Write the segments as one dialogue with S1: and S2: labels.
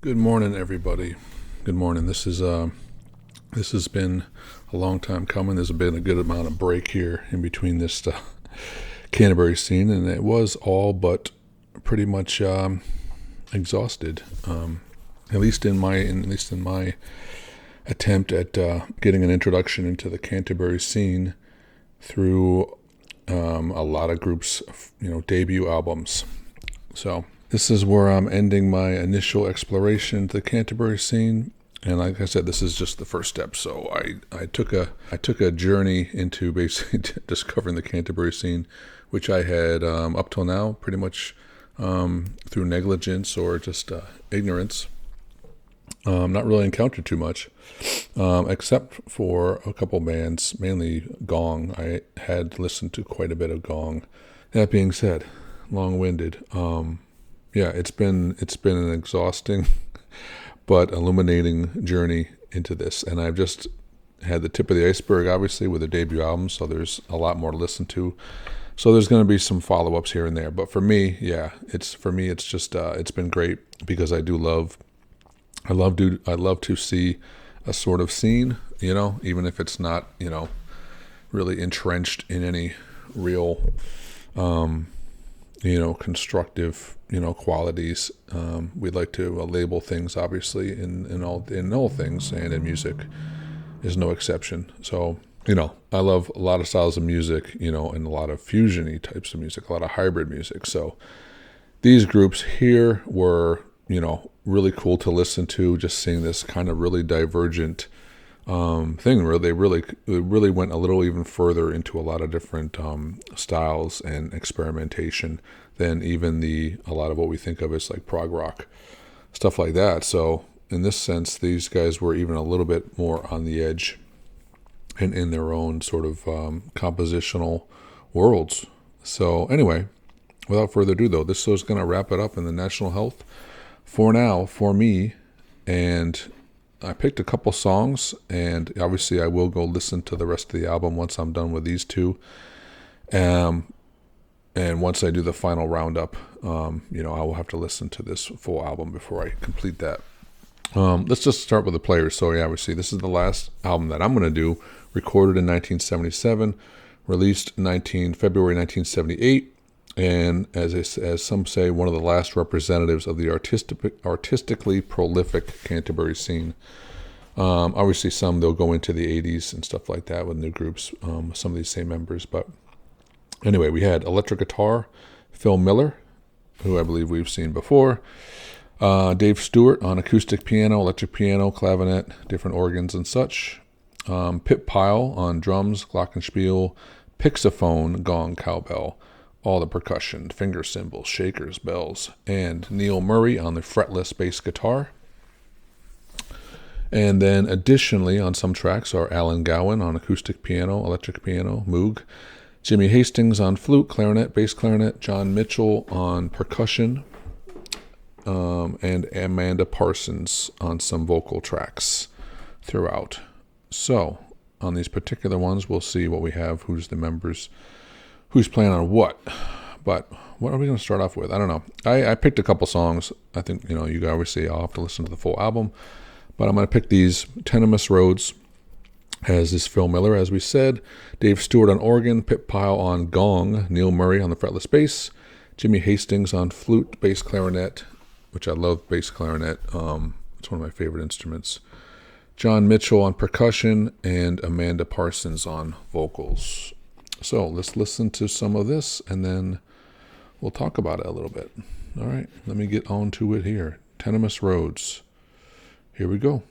S1: Good morning, everybody. Good morning. This has been a long time coming. There's been a good amount of break here in between this Canterbury scene, and it was all but pretty much exhausted. At least in my attempt at getting an introduction into the Canterbury scene through a lot of groups, debut albums. So this is where I'm ending my initial exploration into the Canterbury scene, and like I said, this is just the first step. So I took a journey into basically discovering the Canterbury scene, which I had up till now pretty much through negligence or just ignorance. Not really encountered too much, except for a couple bands, mainly Gong. I had listened to quite a bit of Gong. That being said, long-winded. It's been an exhausting but illuminating journey into this, and I've just had the tip of the iceberg, obviously, with the debut album. So there's a lot more to listen to. So there's going to be some follow-ups here and there, but for me, it's just it's been great because I love to see a sort of scene, even if it's not, really entrenched in any real, constructive, qualities. We'd like to label things, obviously, in all things, and in music is no exception. So, I love a lot of styles of music, and a lot of fusion-y types of music, a lot of hybrid music. So these groups here were, really cool to listen to, just seeing this kind of really divergent thing where they really went a little even further into a lot of different styles and experimentation than even a lot of what we think of as like prog rock, stuff like that. So in this sense, these guys were even a little bit more on the edge and in their own sort of compositional worlds. So anyway, without further ado though, this is going to wrap it up in the National Health for now, for me. And I picked a couple songs, and obviously I will go listen to the rest of the album once I'm done with these two. And once I do the final roundup, I will have to listen to this full album before I complete that. Let's just start with the players. So obviously this is the last album that I'm going to do, recorded in 1977, released February 1978. And as some say, one of the last representatives of the artistically prolific Canterbury scene. Obviously, they'll go into the 80s and stuff like that with new groups, some of these same members. But anyway, we had electric guitar, Phil Miller, who I believe we've seen before. Dave Stewart on acoustic piano, electric piano, clavinet, different organs and such. Pip Pyle on drums, glockenspiel, pixophone, gong, cowbell, all the percussion, finger cymbals, shakers, bells, and Neil Murray on the fretless bass guitar. And then additionally on some tracks are Alan Gowan on acoustic piano, electric piano, Moog, Jimmy Hastings on flute, clarinet, bass clarinet, John Mitchell on percussion, and Amanda Parsons on some vocal tracks throughout. So on these particular ones, we'll see what we have, who's the members, who's playing on what. But what are we going to start off with? I don't know. I picked a couple songs. I think, you guys obviously I'll have to listen to the full album. But I'm going to pick these. Tenemos Roads has this Phil Miller, as we said. Dave Stewart on organ. Pip Pyle on gong. Neil Murray on the fretless bass. Jimmy Hastings on flute, bass clarinet, which I love bass clarinet. It's one of my favorite instruments. John Mitchell on percussion. And Amanda Parsons on vocals. So let's listen to some of this, and then we'll talk about it a little bit. All right, let me get on to it here. Tenemos Roads. Here we go.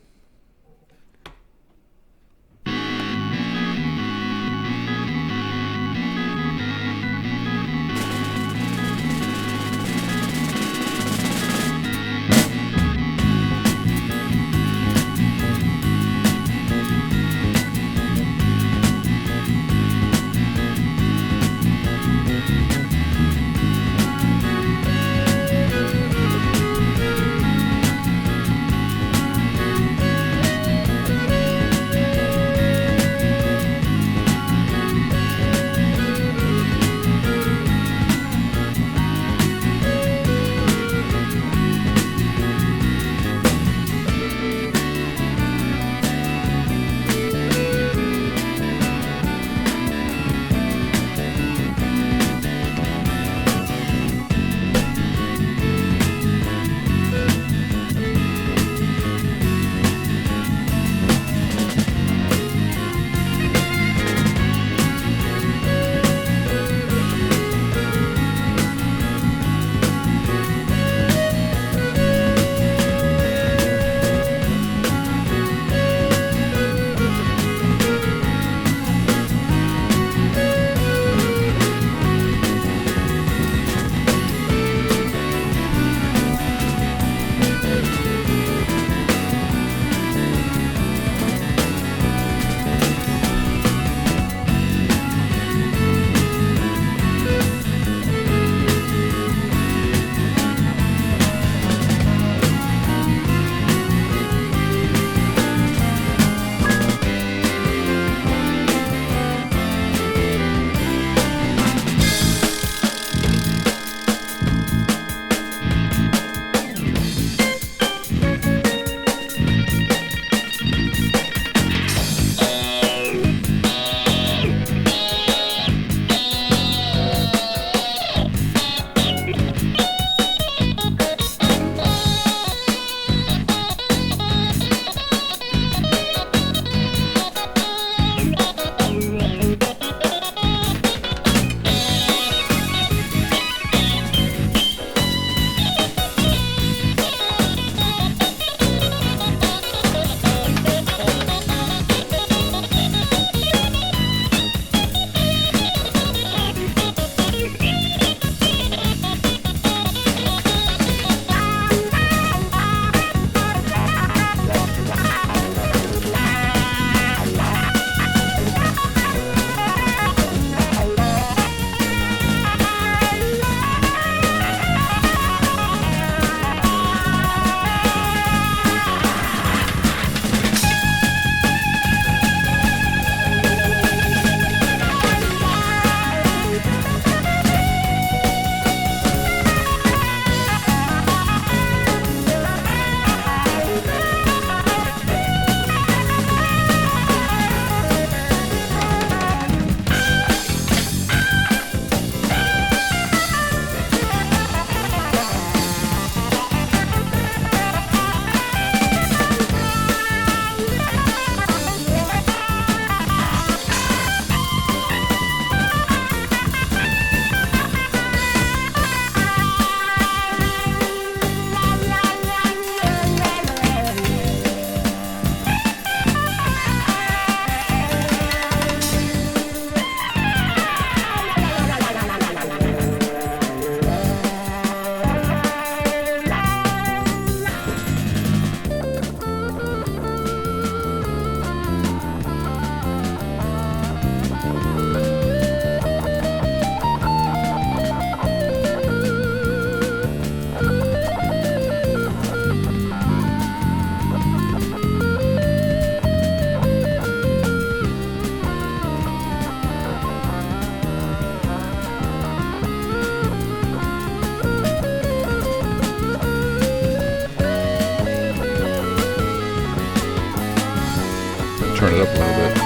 S1: it up a little bit.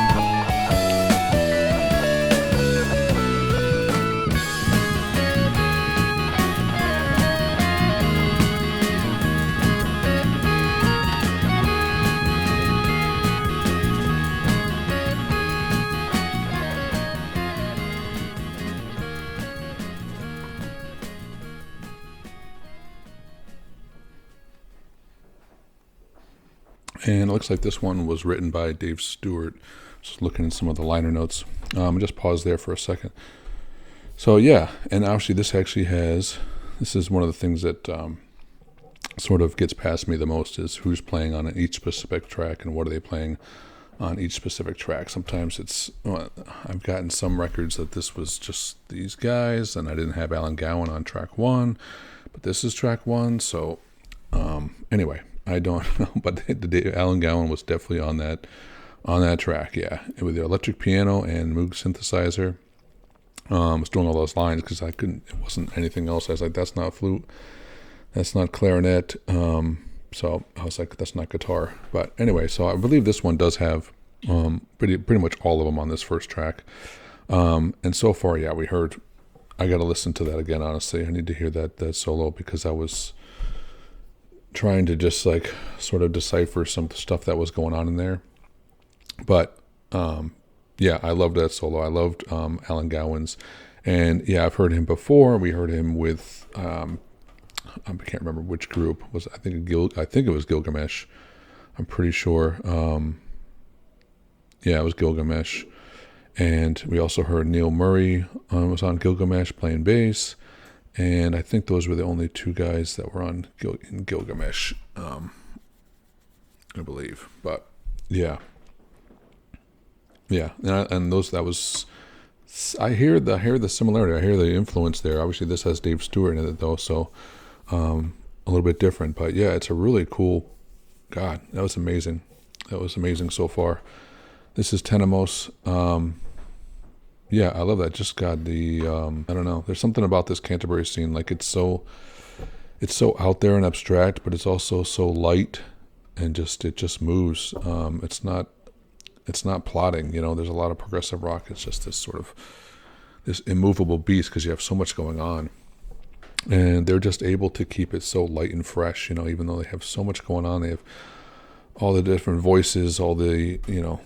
S1: And it looks like this one was written by Dave Stewart. Just looking at some of the liner notes. Just pause there for a second. So yeah, and obviously this is one of the things that sort of gets past me the most, is who's playing on each specific track and what are they playing on each specific track. Sometimes I've gotten some records that this was just these guys and I didn't have Alan Gowan on track 1, but this is track 1. So anyway, I don't know, but Alan Gowan was definitely on that track, yeah, with the electric piano and Moog synthesizer. I was doing all those lines because it wasn't anything else. I was like, that's not flute, that's not clarinet. So I was like, that's not guitar. But anyway, so I believe this one does have pretty much all of them on this first track. And so far, yeah, I got to listen to that again, honestly. I need to hear that solo, because I was trying to just like sort of decipher some stuff that was going on in there. But yeah, I loved that solo. I loved Alan Gowan's, and yeah, I've heard him before. We heard him with I can't remember which group was. I think it was Gilgamesh. I'm pretty sure. Yeah, it was Gilgamesh, and we also heard Neil Murray was on Gilgamesh playing bass. And I think those were the only two guys that were in Gilgamesh, I believe. But yeah, and I hear the similarity. I hear the influence there. Obviously, this has Dave Stewart in it though, so a little bit different. But yeah, it's a really cool. God, that was amazing. That was amazing so far. This is Tenemos. Yeah, I love that. Just got the, I don't know. There's something about this Canterbury scene. Like it's so out there and abstract, but it's also so light and it just moves. It's not plotting. There's a lot of progressive rock. It's just this immovable beast, because you have so much going on, and they're just able to keep it so light and fresh. Even though they have so much going on, they have all the different voices, all the,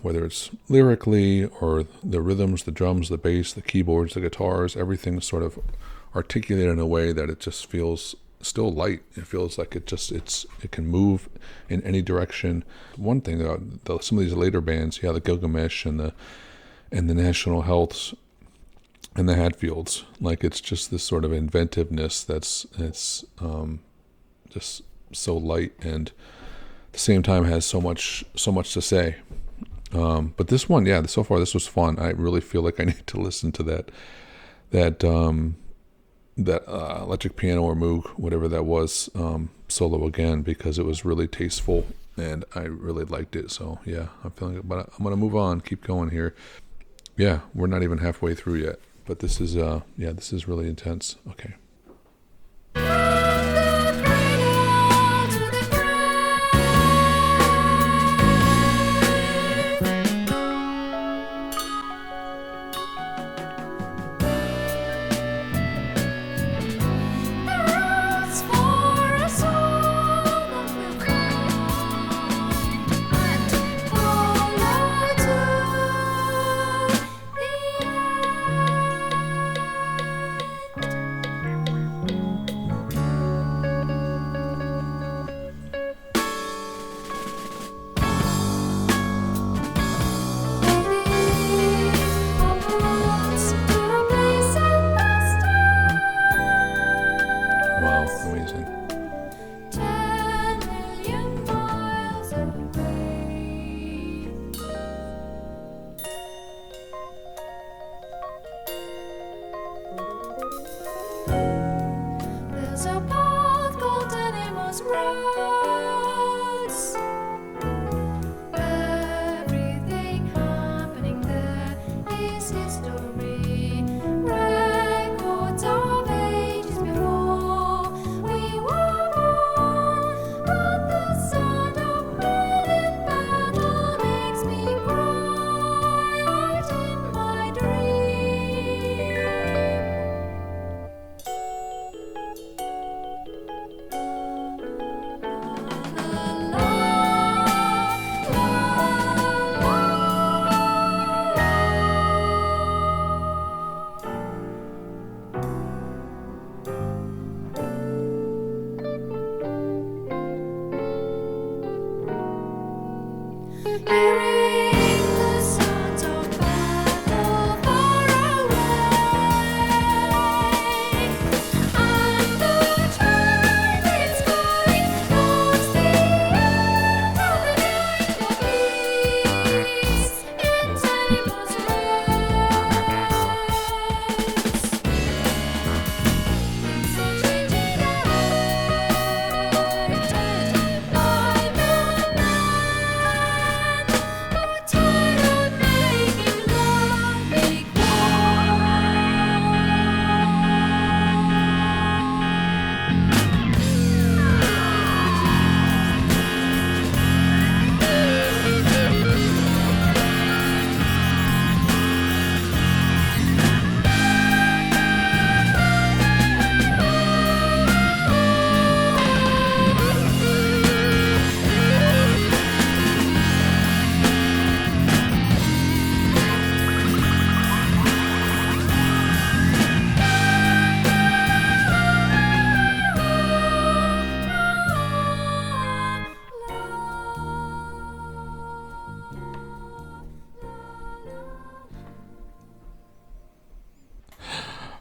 S1: whether it's lyrically or the rhythms, the drums, the bass, the keyboards, the guitars, everything's sort of articulated in a way that it just feels still light. It feels like it can move in any direction. One thing about some of these later bands, the Gilgamesh and the National Healths and the Hatfields, like it's just this sort of inventiveness that's just so light, and at the same time has so much to say. But this one, yeah, so far this was fun. I really feel like I need to listen to that electric piano or Moog, whatever that was, solo again, because it was really tasteful and I really liked it. So yeah, I'm feeling it, but I'm gonna move on, keep going here. Yeah, we're not even halfway through yet, but this is really intense. Okay.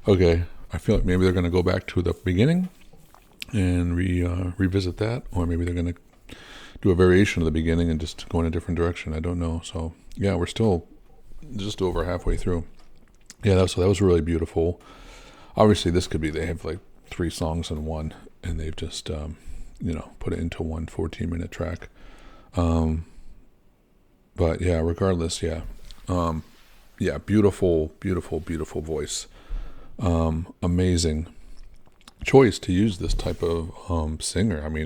S1: Okay, I feel like maybe they're going to go back to the beginning and revisit that, or maybe they're going to do a variation of the beginning and just go in a different direction. I don't know. So yeah, we're still just over halfway through. Yeah, that was really beautiful. Obviously, this could be they have like 3 songs in one, and they've just put it into one 14-minute track. But yeah, regardless, yeah, beautiful, beautiful, beautiful voice. Amazing choice to use this type of singer. I mean,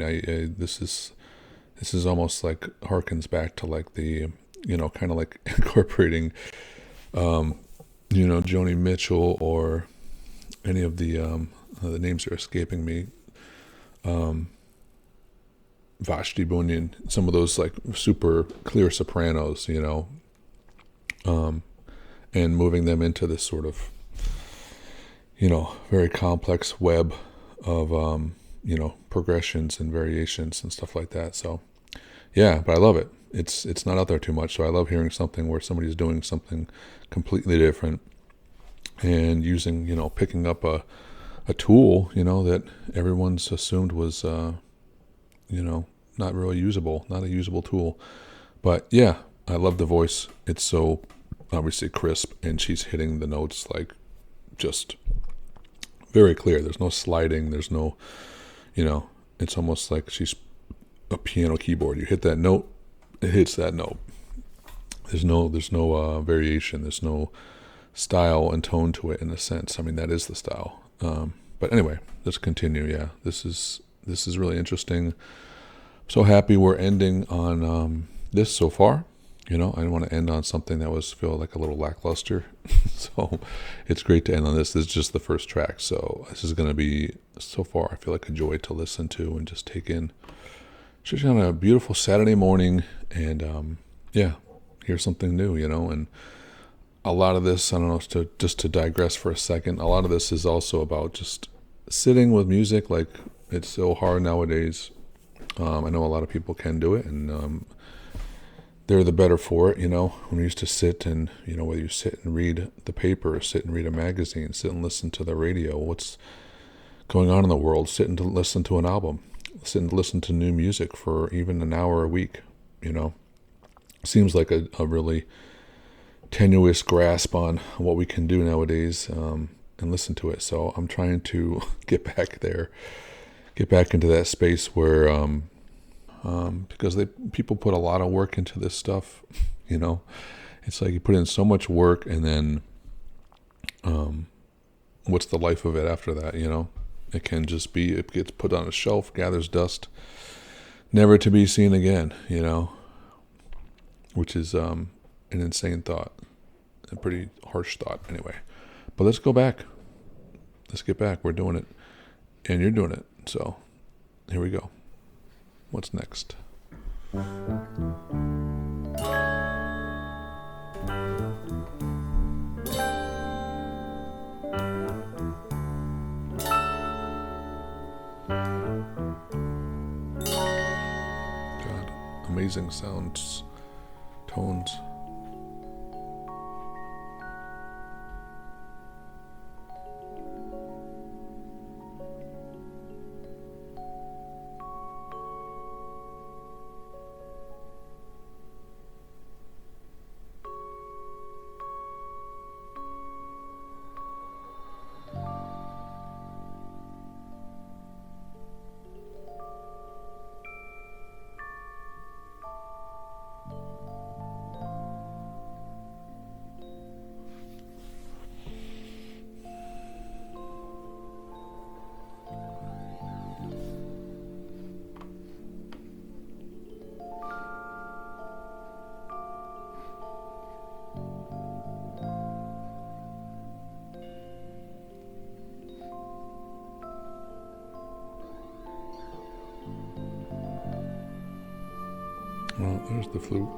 S1: this is almost like harkens back to like the kind of like incorporating Joni Mitchell or any of the names are escaping me. Vashti Bunyan, some of those like super clear sopranos, and moving them into this sort of very complex web of progressions and variations and stuff like that. So yeah, but I love it. It's not out there too much, so I love hearing something where somebody's doing something completely different and using picking up a tool that everyone's assumed was not really usable, not a usable tool. But yeah, I love the voice. It's so obviously crisp, and she's hitting the notes like just very clear. There's no sliding. There's no, it's almost like she's a piano keyboard. You hit that note, it hits that note. There's no variation. There's no style and tone to it in a sense. I mean, that is the style. But anyway, let's continue. Yeah, this is really interesting. So happy we're ending on this so far. I didn't want to end on something that feel like a little lackluster. So it's great to end on this. This is just the first track. So this is going to be, so far, I feel like a joy to listen to and just take in. Just on a beautiful Saturday morning, and hear something new, and a lot of this, I don't know, to digress for a second, a lot of this is also about just sitting with music. Like, it's so hard nowadays. I know a lot of people can do it, and they're the better for it, when we used to sit and, whether you sit and read the paper, sit and read a magazine, sit and listen to the radio, what's going on in the world, sit and listen to an album, sit and listen to new music for even an hour a week, seems like a really tenuous grasp on what we can do nowadays, and listen to it. So I'm trying to get back into that space where, because people put a lot of work into this stuff, it's like you put in so much work, and then what's the life of it after that? It can just be, it gets put on a shelf, gathers dust, never to be seen again, which is an insane thought, a pretty harsh thought anyway. But let's go back. Let's get back. We're doing it, and you're doing it. So here we go. What's next? God, amazing sounds tones. Well, there's the flute.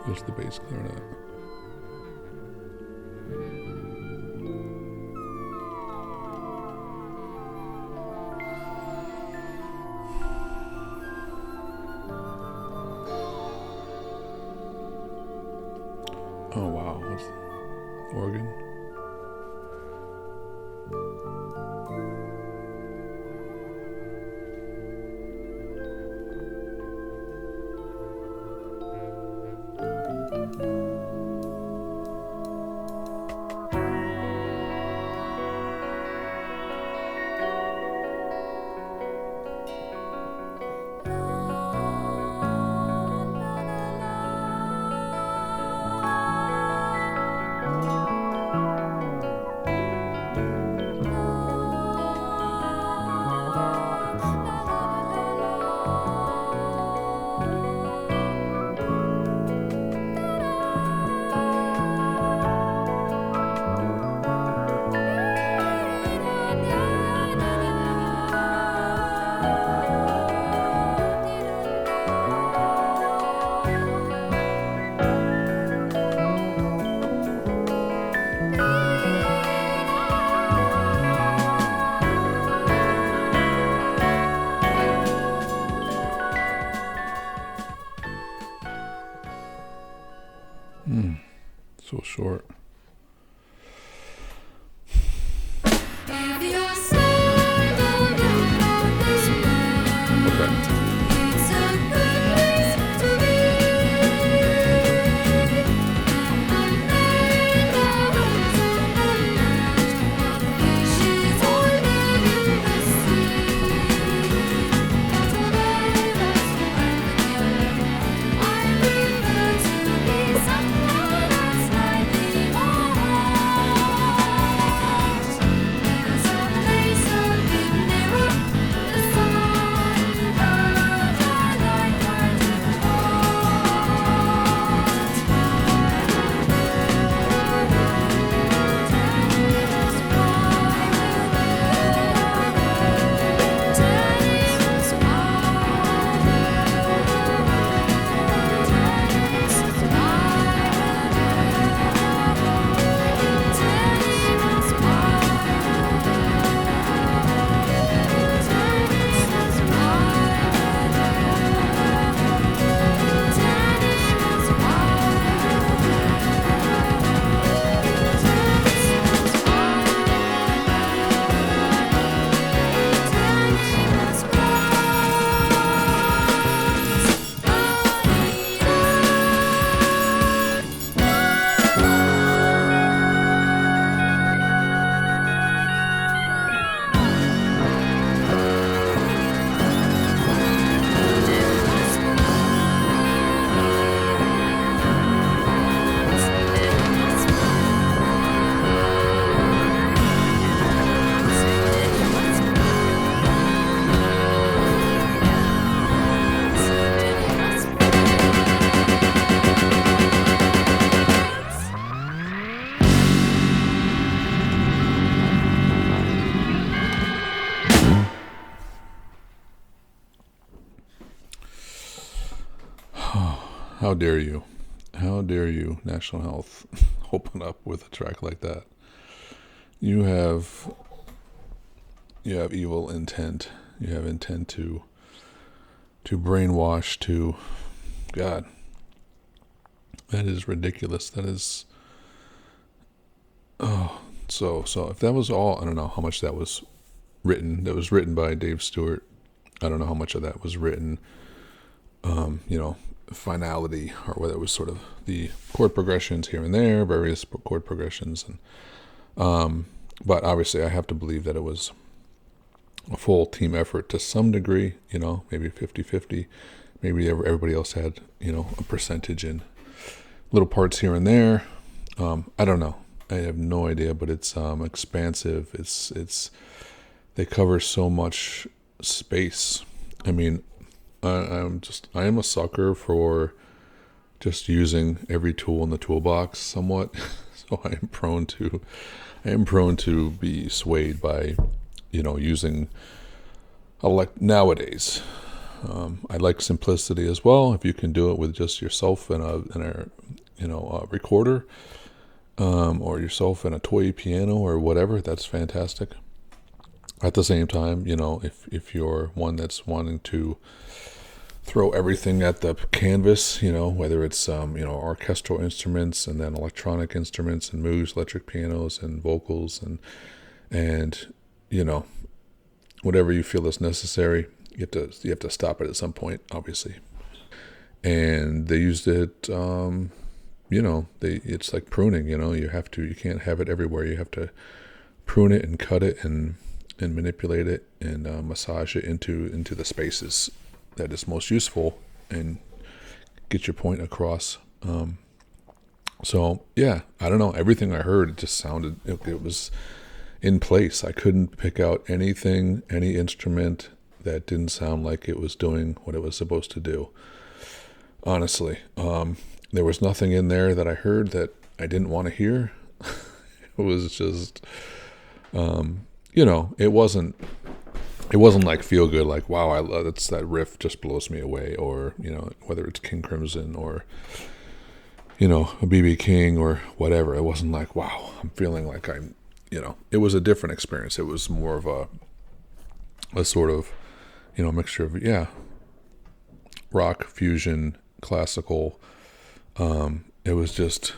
S1: There's the bass clarinet. Oh wow, what's the organ? How dare you? How dare you, National Health, open up with a track like that? You have evil intent. You have intent to brainwash, to God. That is ridiculous. That is so if that was all, I don't know how much that was written. That was written by Dave Stewart. I don't know how much of that was written finality, or whether it was sort of the chord progressions here and there, various chord progressions, and but obviously I have to believe that it was a full team effort to some degree, maybe 50-50. Maybe everybody else had, a percentage in little parts here and there. I don't know. I have no idea, but it's expansive. It's they cover so much space. I mean, I am a sucker for just using every tool in the toolbox somewhat. So I am prone to be swayed by, using nowadays. I like simplicity as well. If you can do it with just yourself and a recorder, or yourself and a toy piano or whatever, that's fantastic. At the same time, if you're one that's wanting to throw everything at the canvas, whether it's orchestral instruments and then electronic instruments and Moog electric pianos and vocals and whatever you feel is necessary, you have to stop it at some point, obviously. And they used it, it's like pruning. You can't have it everywhere. You have to prune it and cut it and manipulate it and massage it into the spaces that is most useful and get your point across. So yeah, I don't know. Everything I heard, it just sounded, it was in place. I couldn't pick out any instrument that didn't sound like it was doing what it was supposed to do. Honestly, there was nothing in there that I heard that I didn't want to hear. It was just, it wasn't like feel good, like, wow, that riff just blows me away, or, whether it's King Crimson or, a B.B. King or whatever. It wasn't like, wow, I'm feeling like it was a different experience. It was more of a sort of, mixture of, rock, fusion, classical. It was just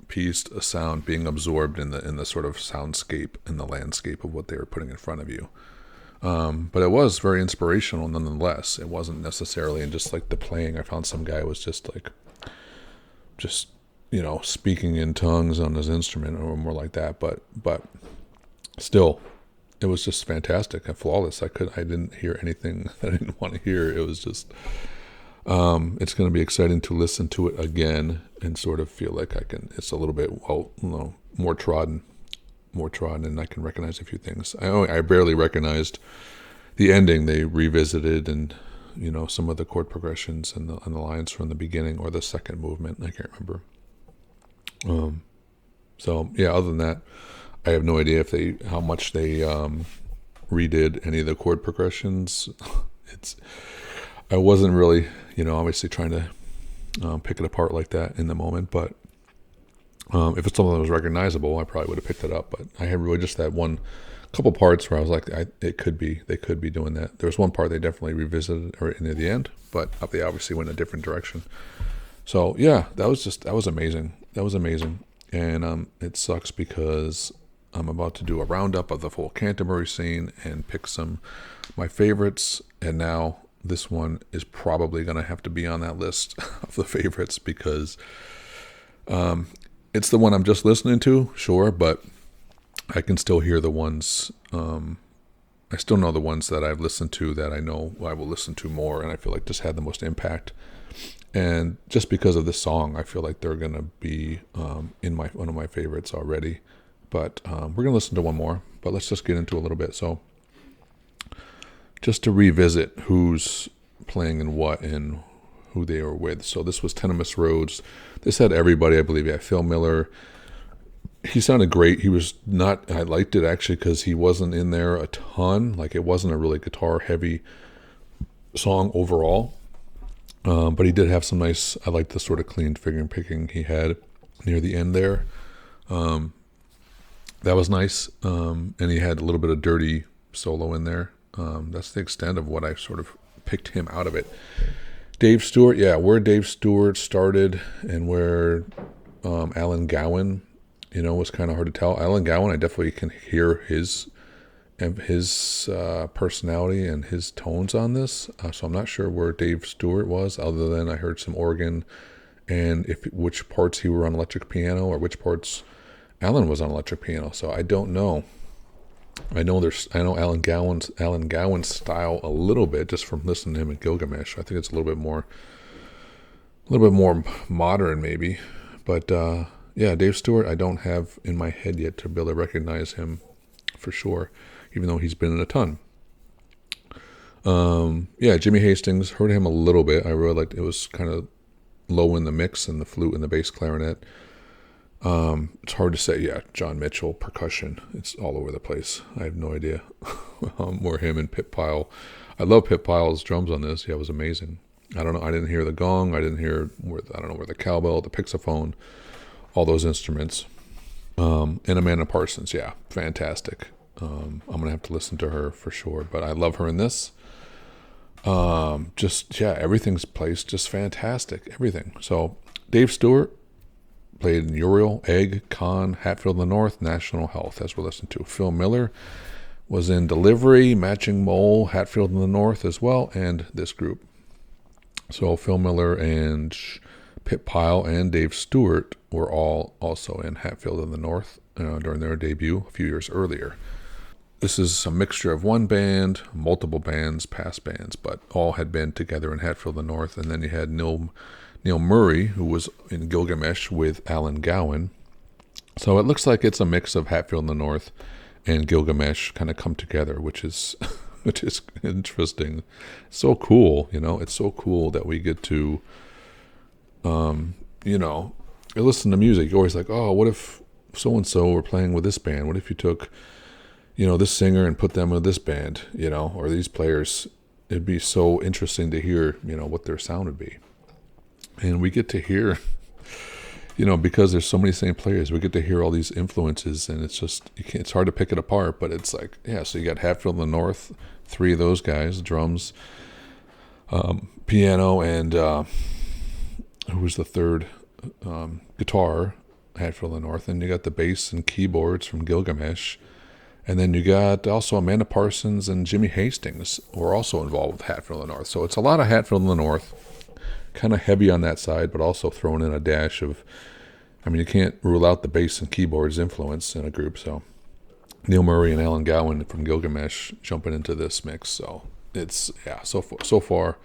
S1: pieced a sound being absorbed in the sort of soundscape and the landscape of what they were putting in front of you. But it was very inspirational nonetheless. It wasn't necessarily in just like the playing. I found some guy was just speaking in tongues on his instrument or more like that. But still, it was just fantastic and flawless. I didn't hear anything that I didn't want to hear. It was just, it's going to be exciting to listen to it again and sort of feel like it's a little bit, more trodden, and I can recognize a few things. I barely recognized the ending. They revisited and, some of the chord progressions and the lines from the beginning or the second movement. I can't remember. So yeah, other than that, I have no idea how much they redid any of the chord progressions. I wasn't really, obviously trying to pick it apart like that in the moment, but if it's something that was recognizable, I probably would have picked it up. But I had really just that couple parts where I was like, they could be doing that. There was one part they definitely revisited right near the end, but they obviously went a different direction. So yeah, that was amazing. That was amazing. And it sucks because I'm about to do a roundup of the full Canterbury scene and pick my favorites. And now this one is probably going to have to be on that list of the favorites because it's the one I'm just listening to, sure, but I can still hear the ones, I still know the ones that I've listened to that I know I will listen to more, and I feel like just had the most impact. And just because of this song, I feel like they're going to be in one of my favorites already. But we're going to listen to one more, but let's just get into a little bit. So just to revisit who's playing and what and who they were with. So this was Tenemos Rhodes. This had everybody, I believe. Yeah, Phil Miller. He sounded great. I liked it actually because he wasn't in there a ton. Like it wasn't a really guitar heavy song overall. But he did have some nice, I like the sort of clean finger picking he had near the end there. That was nice. And he had a little bit of dirty solo in there. That's the extent of what I sort of picked him out of it. Dave Stewart, yeah, where Dave Stewart started and where Alan Gowan, was kind of hard to tell. Alan Gowan, I definitely can hear his personality and his tones on this. So I'm not sure where Dave Stewart was, other than I heard some organ and which parts he were on electric piano or which parts Alan was on electric piano. So I don't know. I know Alan Gowan's style a little bit just from listening to him in Gilgamesh. I think it's a little bit more modern maybe. But yeah, Dave Stewart, I don't have in my head yet to be able to recognize him for sure, even though he's been in a ton. Yeah, Jimmy Hastings, heard him a little bit. I really liked it. It was kind of low in the mix and the flute and the bass clarinet. It's hard to say. Yeah, John Mitchell, percussion. It's all over the place. I have no idea where him and Pip Pyle. I love Pip Pyle's drums on this. Yeah, it was amazing. I don't know. I didn't hear the gong. I didn't hear I don't know where the cowbell, the pixophone, all those instruments. And Amanda Parsons. Yeah, fantastic. I'm gonna have to listen to her for sure. But I love her in this. Everything's placed just fantastic. Everything. So Dave Stewart played in Uriel, Egg, Con, Hatfield in the North, National Health, as we're listening to. Phil Miller was in Delivery, Matching Mole, Hatfield in the North as well, and this group. So Phil Miller and Pip Pyle and Dave Stewart were all also in Hatfield in the North during their debut a few years earlier. This is a mixture of one band, multiple bands, past bands, but all had been together in Hatfield in the North. And then you had Neil Murray, who was in Gilgamesh with Alan Gowan. So it looks like it's a mix of Hatfield in the North and Gilgamesh kind of come together, which is interesting. So cool, It's so cool that we get to, you listen to music. You're always like, oh, what if so-and-so were playing with this band? What if you took, this singer and put them with this band, or these players? It'd be so interesting to hear, what their sound would be. And we get to hear, because there's so many same players, we get to hear all these influences, and it's just, it's hard to pick it apart, but it's like, yeah, so you got Hatfield in the North, 3 of those guys, drums, piano, and who was the third? Guitar, Hatfield in the North, and you got the bass and keyboards from Gilgamesh, and then you got also Amanda Parsons and Jimmy Hastings were also involved with Hatfield in the North. So it's a lot of Hatfield in the North. Kind of heavy on that side, but also thrown in a dash of, you can't rule out the bass and keyboards influence in a group. So Neil Murray and Alan Gowan from Gilgamesh jumping into this mix. So it's, so far,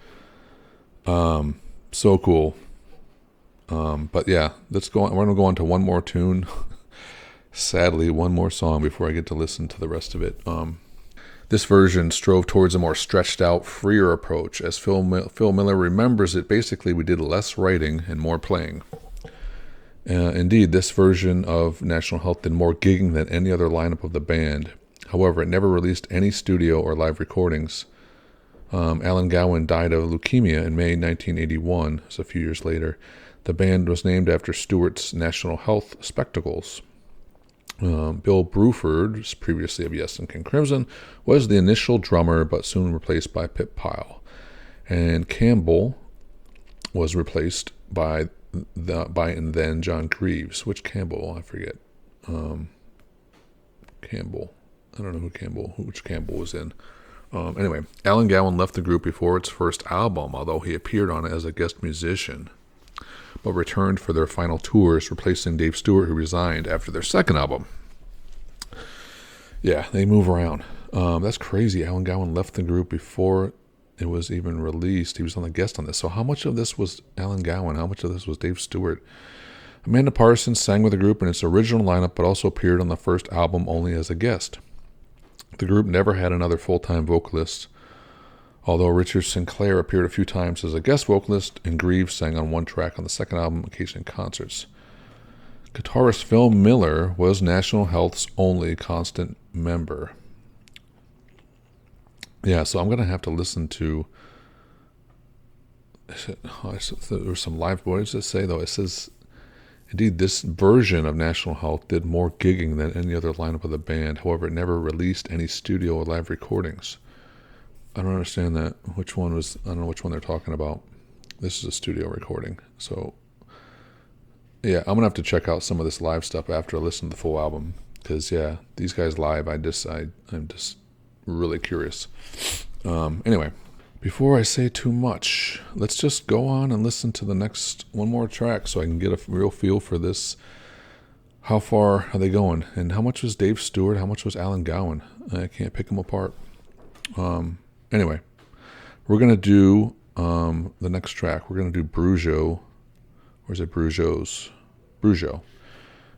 S1: so cool. But yeah, let's go on. We're going to go on to one more tune. Sadly, one more song before I get to listen to the rest of it. This version strove towards a more stretched out, freer approach. As Phil Miller remembers it, basically we did less writing and more playing. Indeed, this version of National Health did more gigging than any other lineup of the band. However, it never released any studio or live recordings. Alan Gowan died of leukemia in May 1981, so a few years later. The band was named after Stewart's National Health spectacles. Bill Bruford, previously of Yes and King Crimson, was the initial drummer, but soon replaced by Pip Pyle. And Campbell was replaced by and then John Greaves. Which Campbell? I forget. Campbell. I don't know which Campbell was in. Anyway, Alan Gowan left the group before its first album, although he appeared on it as a guest musician, but returned for their final tours, replacing Dave Stewart, who resigned after their second album. Yeah, they move around. That's crazy. Alan Gowan left the group before it was even released. He was on the guest on this. So how much of this was Alan Gowan? How much of this was Dave Stewart? Amanda Parsons sang with the group in its original lineup, but also appeared on the first album only as a guest. The group never had another full-time vocalist, although Richard Sinclair appeared a few times as a guest vocalist, and Greaves sang on one track on the second album, occasionally in concerts. Guitarist Phil Miller was National Health's only constant member. Yeah, so I'm going to have to listen to There were some live. What does it say though? It says, indeed, this version of National Health did more gigging than any other lineup of the band. However, it never released any studio or live recordings. I don't understand that. I don't know which one they're talking about. This is a studio recording. So, yeah, I'm going to have to check out some of this live stuff after I listen to the full album. Because, yeah, these guys live, I'm just really curious. Anyway, before I say too much, let's just go on and listen to the next one more track so I can get a real feel for this. How far are they going? And how much was Dave Stewart? How much was Alan Gowan? I can't pick them apart. Anyway, we're going to do the next track. We're going to do Brujo. Or is it Brujos? Brujo.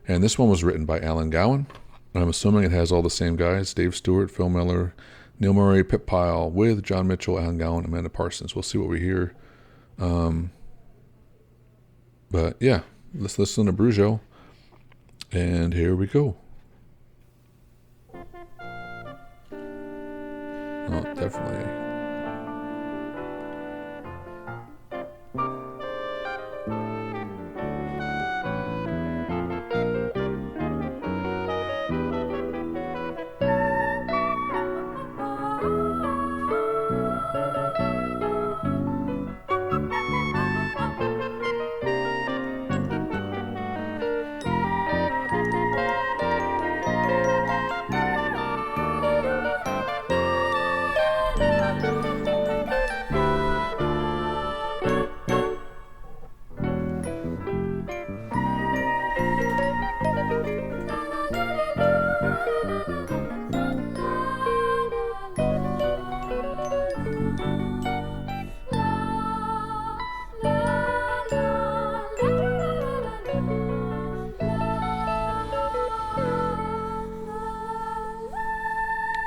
S1: And this one was written by Alan Gowan. I'm assuming it has all the same guys: Dave Stewart, Phil Miller, Neil Murray, Pip Pyle, with John Mitchell, Alan Gowan, Amanda Parsons. We'll see what we hear. But yeah, let's listen to Brujo. And here we go. Oh, definitely.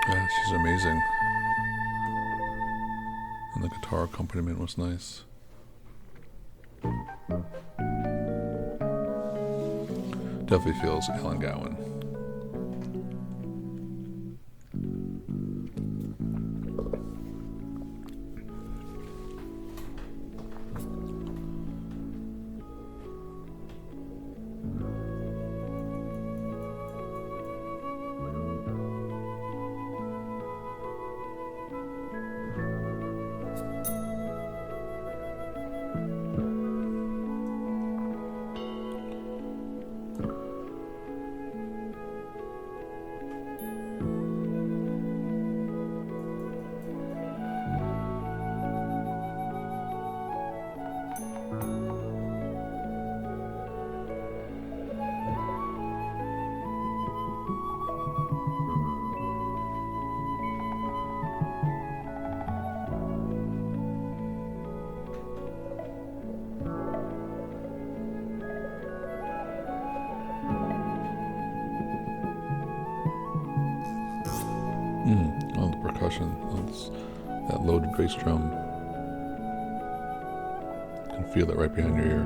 S1: Yeah, she's amazing. And the guitar accompaniment was nice. Definitely feels Alan Gowan. Oh, the percussion. That loaded bass drum. You can feel it right behind your ear.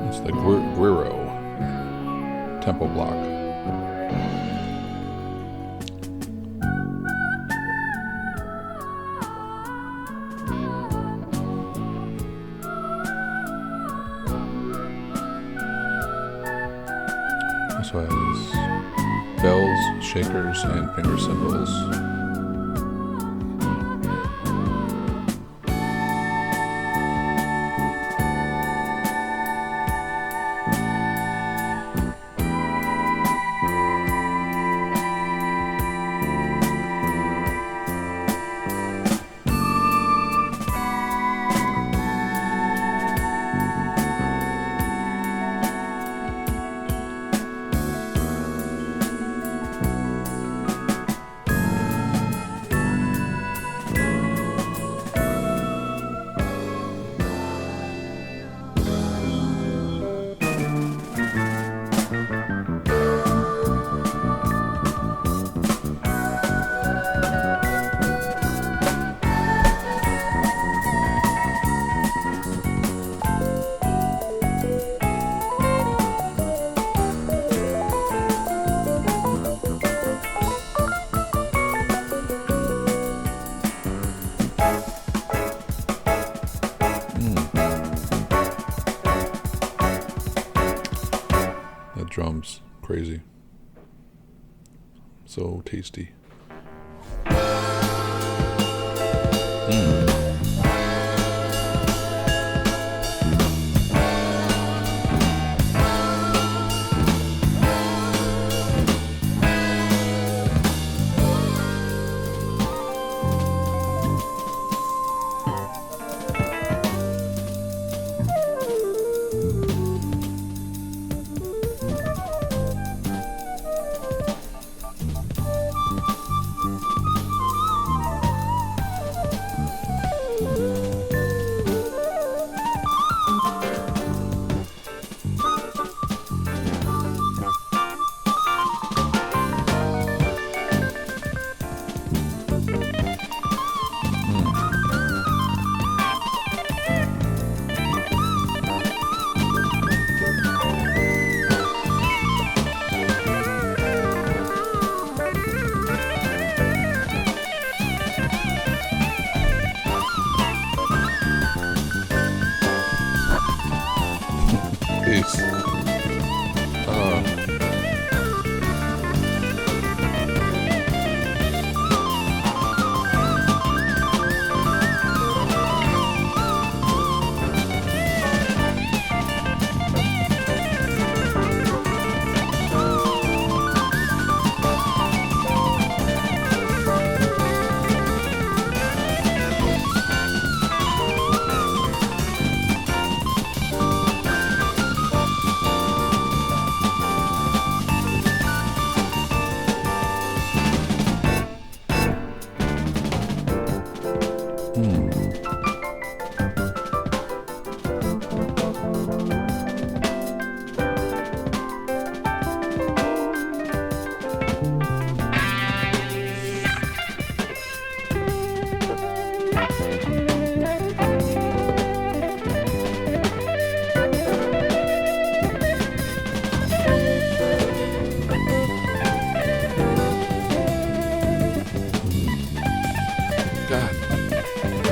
S1: It's the Guiro tempo block. Also has bells, shakers, and finger cymbals. crazy. So tasty.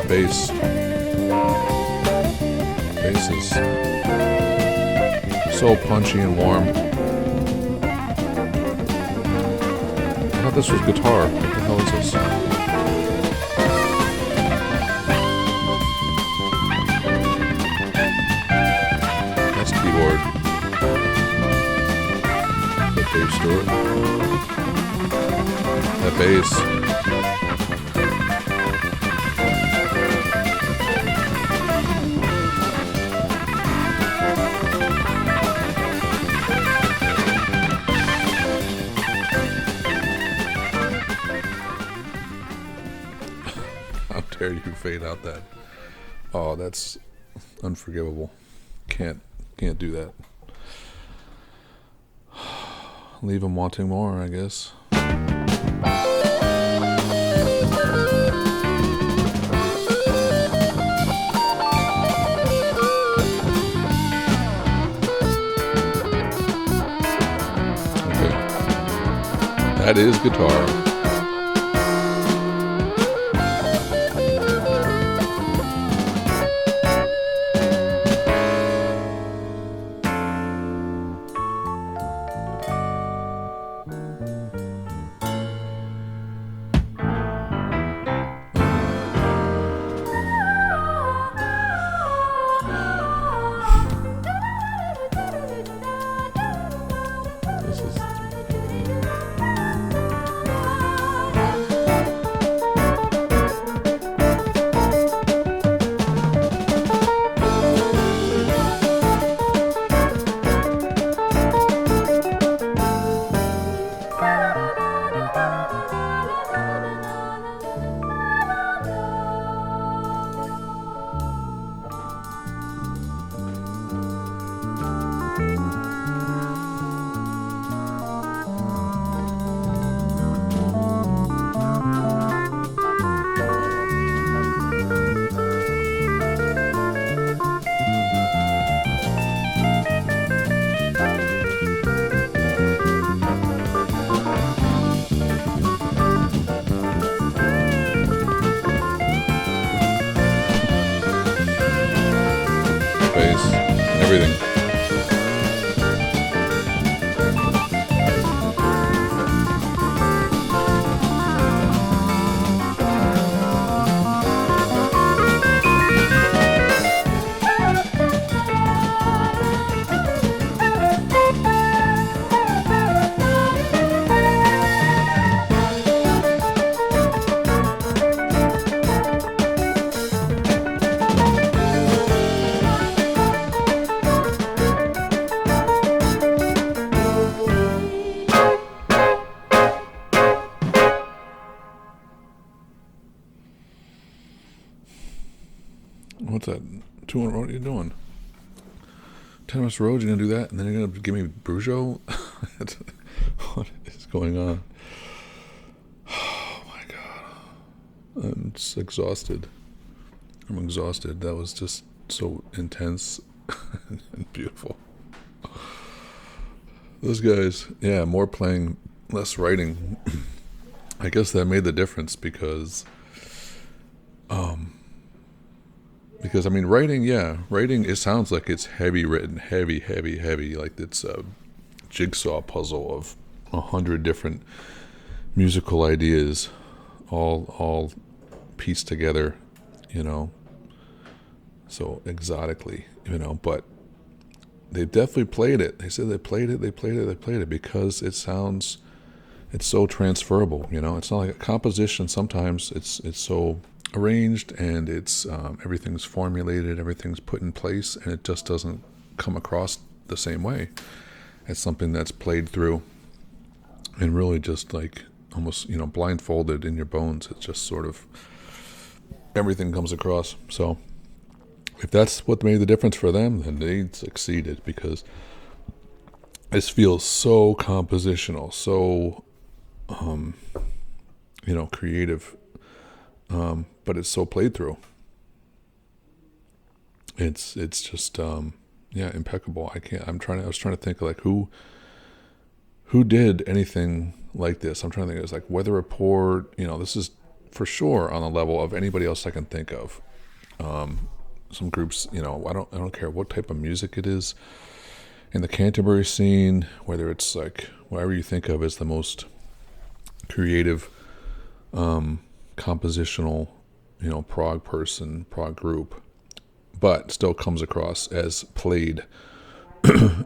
S1: Peace. Bass is so punchy and warm. I thought this was guitar. What the hell is this? That's keyboard. That bass to it. That bass. How dare you fade out that? Oh, that's unforgivable. Can't do that. Leave them wanting more, I guess. Okay. That is guitar. Everything. What's that? What are you doing? Tenemos Road, you're going to do that? And then you're going to give me Brujo? What is going on? Oh my God. I'm just exhausted. I'm exhausted. That was just so intense and beautiful. Those guys, yeah, more playing, less writing. I guess that made the difference because I mean, writing, it sounds like it's heavy written, heavy, like it's a jigsaw puzzle of 100 different musical ideas, all pieced together, so exotically, but they definitely played it. They said they played it because it's so transferable, It's not like a composition. Sometimes it's so arranged and it's everything's formulated, everything's put in place, and it just doesn't come across the same way. It's something that's played through and really just like almost, blindfolded in your bones. It's just sort of everything comes across. So if that's what made the difference for them, then they succeeded, because this feels so compositional, so creative, but it's so played through. It's just impeccable. I was trying to think like who did anything like this. I'm trying to think. It's like Weather Report. This is for sure on the level of anybody else I can think of. Some groups, I don't care what type of music it is. In the Canterbury scene, whether it's like whatever you think of as the most creative, compositional, prog group, but still comes across as played,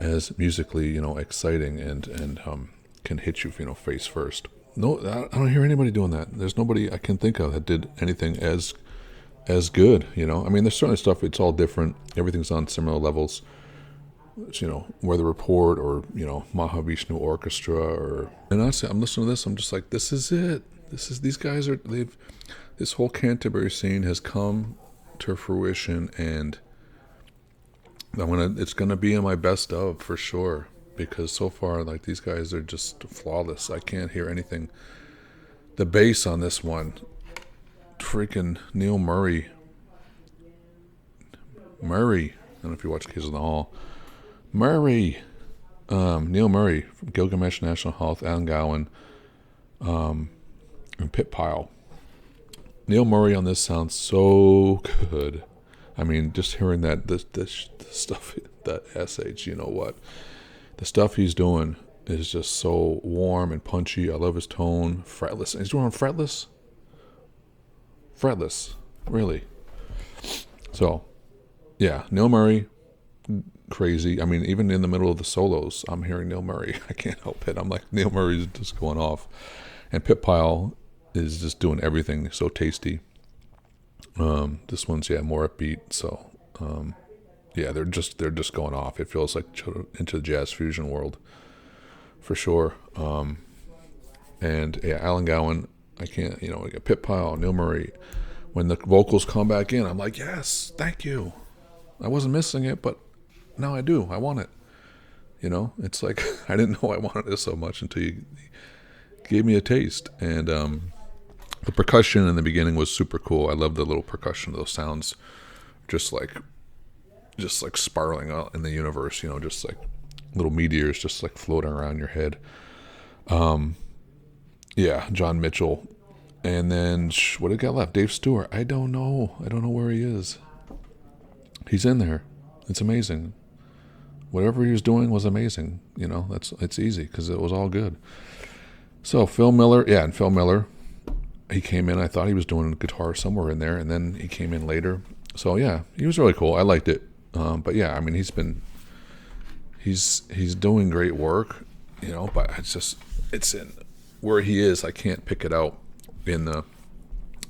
S1: as musically, exciting and can hit you, face first. No, I don't hear anybody doing that. There's nobody I can think of that did anything as good, I mean, there's certainly stuff, it's all different. Everything's on similar levels. It's, Weather Report or, Mahavishnu Orchestra and honestly, I'm listening to this, I'm just like, this is it. These guys this whole Canterbury scene has come to fruition, and it's gonna be in my best of for sure, because so far, like, these guys are just flawless. I can't hear anything. The bass on this one, freaking Neil Murray. I don't know if you watch Kids in the Hall. Neil Murray from Gilgamesh National Health, Alan Gowan, and Pit Pile. Neil Murray on this sounds so good. I mean, just hearing that the stuff, that SH, the stuff he's doing is just so warm and punchy. I love his tone, fretless. He's doing fretless, really. So, yeah, Neil Murray, crazy. I mean, even in the middle of the solos, I'm hearing Neil Murray. I can't help it. I'm like, Neil Murray's just going off. And Pit Pile is just doing everything so tasty. This one's, more upbeat. So, they're just going off. It feels like into the jazz fusion world, for sure. Alan Gowan, I can't, Pit Pile, Neil Murray. When the vocals come back in, I'm like, yes, thank you. I wasn't missing it, but now I do. I want it. It's like, I didn't know I wanted this so much until you gave me a taste. And the percussion in the beginning was super cool. I love the little percussion, those sounds, just like spiraling out in the universe, just like little meteors just like floating around your head. John Mitchell. And then, what do we got left? Dave Stewart. I don't know where he is. He's in there. It's amazing. Whatever he was doing was amazing. It's easy because it was all good. So Phil Miller, he came in. I thought he was doing guitar somewhere in there, and then he came in later. So he was really cool. I liked it. But I mean, he's doing great work. But it's in where he is. I can't pick it out in the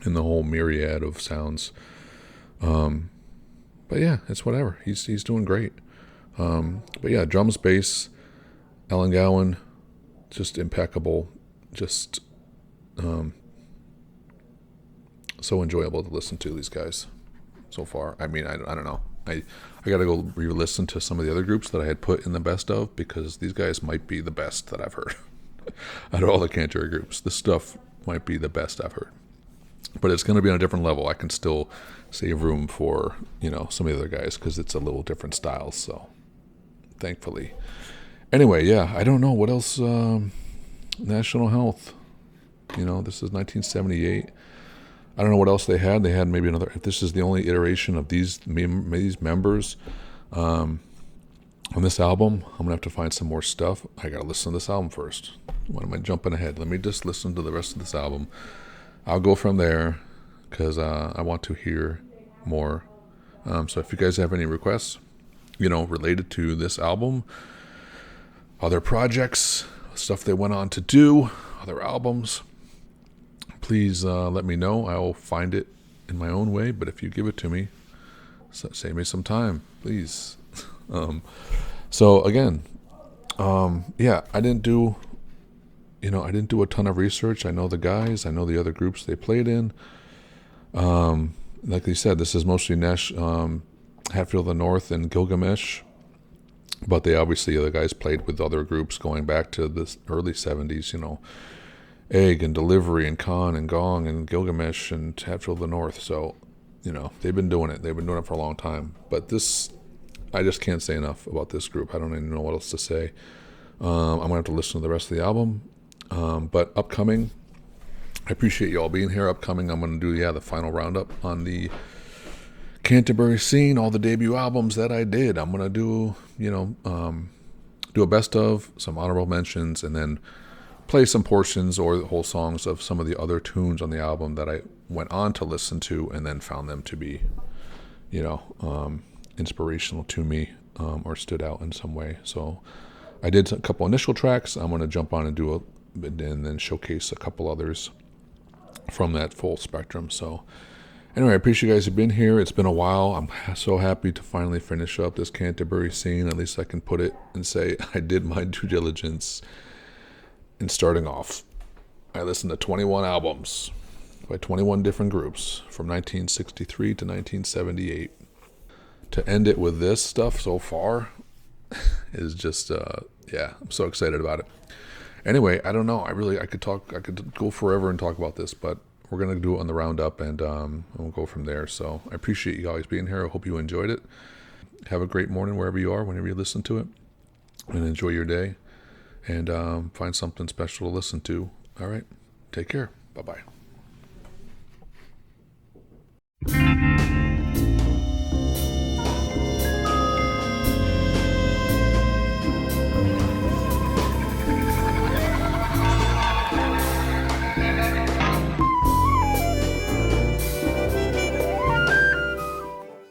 S1: whole myriad of sounds. But it's whatever. He's doing great. But drums, bass, Alan Gowan, just impeccable. Just so enjoyable to listen to, these guys. so far. I mean, I don't know. I got to go re-listen to some of the other groups that I had put in the best of, because these guys might be the best that I've heard. Out of all the Canterbury groups, this stuff might be the best I've heard. But it's going to be on a different level. I can still save room for, some of the other guys, because it's a little different styles. So, thankfully. Anyway, yeah, I don't know. What else? National Health. This is 1978. I don't know what else they had. They had maybe another. If this is the only iteration of these members on this album, I'm going to have to find some more stuff. I got to listen to this album first. Why am I jumping ahead? Let me just listen to the rest of this album. I'll go from there, because I want to hear more. So if you guys have any requests, related to this album, other projects, stuff they went on to do, other albums, please let me know. I will find it in my own way, but if you give it to me, save me some time, please. So again, I didn't do a ton of research. I know the guys, I know the other groups they played in. Like they said, this is mostly Hatfield of the North and Gilgamesh, but they obviously, the guys played with other groups going back to the early 70s, Egg and Delivery and Khan and Gong and Gilgamesh and Hatfield of the North. So, they've been doing it. They've been doing it for a long time. But this, I just can't say enough about this group. I don't even know what else to say. I'm going to have to listen to the rest of the album. But upcoming, I appreciate you all being here. Upcoming, I'm going to do, the final roundup on the Canterbury scene, all the debut albums that I did. I'm going to do, do a best of, some honorable mentions, and then play some portions or the whole songs of some of the other tunes on the album that I went on to listen to and then found them to be, inspirational to me, or stood out in some way. So I did a couple initial tracks. I'm going to jump on and do and then showcase a couple others from that full spectrum. So anyway, I appreciate you guys have been here. It's been a while. I'm so happy to finally finish up this Canterbury scene. At least I can put it and say I did my due diligence in starting off. I listened to 21 albums by 21 different groups from 1963 to 1978. To end it with this stuff so far is just, I'm so excited about it. Anyway, I don't know. I could go forever and talk about this, but we're going to do it on the roundup, and we'll go from there. So I appreciate you guys being here. I hope you enjoyed it. Have a great morning wherever you are, whenever you listen to it, and enjoy your day, and find something special to listen to. All right. Take care. Bye-bye.